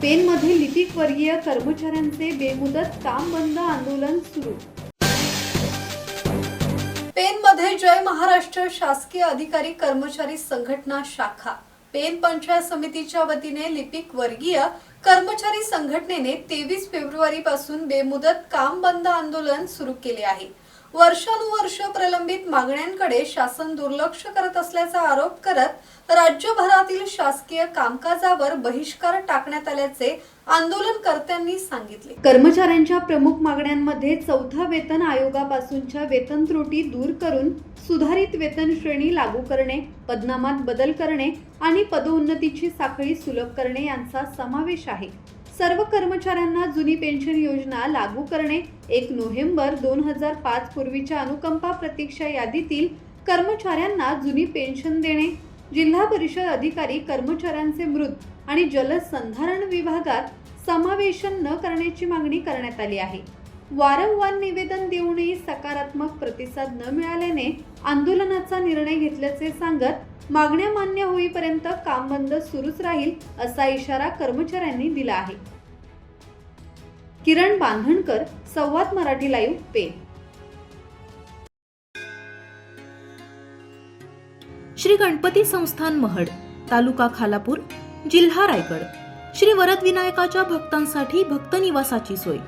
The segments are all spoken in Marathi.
पेनमध्ये लिपिक वर्गीय कर्मचाऱ्यांचे बेमुदत काम बंद आंदोलन सुरू। पेनमध्ये जय महाराष्ट्र शासकीय अधिकारी कर्मचारी संघटना शाखा पेन पंचायत समितीच्या वतीने लिपिक वर्गीय कर्मचारी संघटनेने 23 फेब्रुवारी पासून बेमुदत काम बंद आंदोलन सुरू केले आहे। वर्षानुवर्ष प्रलंबित मागण्यांकडे शासन दुर्लक्ष करत असल्याचा आरोप करत राज्यभरातील शासकीय कामकाजावर बहिष्कार टाकण्यात आल्याचे आंदोलनकर्त्यांनी सांगितले। कर्मचाऱ्यांच्या प्रमुख मागण्यांमध्ये चौथा वेतन आयोगापासूनच्या वेतन त्रुटी दूर करून सुधारित वेतन श्रेणी लागू करणे, पदनामात बदल करणे आणि पदोन्नतीची साखळी सुलभ करणे यांचा समावेश आहे। सर्व कर्मचाऱ्यांना जुनी पेन्शन योजना लागू करणे, 1 नोव्हेंबर 2005 पूर्वीच्या अनुकंपा प्रतीक्षा यादीतील कर्मचाऱ्यांना जुनी पेन्शन देणे, जिल्हा परिषद अधिकारी कर्मचाऱ्यांचे मृत आणि जलसंधारण विभागात समावेशन न करण्याची मागणी करण्यात आली आहे। वारंवार निवेदन देऊनही सकारात्मक प्रतिसाद न मिळाल्याने आंदोलनाचा निर्णय घेतल्याचे सांगत मागण्या मान्य होईपर्यंत काम बंद सुरूच राहील असा इशारा कर्मचाऱ्यांनी दिला आहे। किरण बांधणकर, संवाद मराठी लाईव्ह, पेन। श्री गणपती संस्थान महड, तालुका खालापूर, जिल्हा रायगड। श्री वरद विनायकाच्या भक्तांसाठी भक्त निवासाची सोय,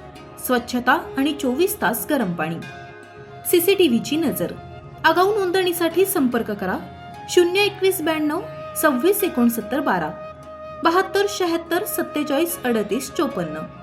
स्वच्छता आणि 24 तास गरम पाणी, सीसीटीव्हीची नजर। आगाऊ नोंदणीसाठी संपर्क करा 02192 26 69 12 72 76 47 38 54।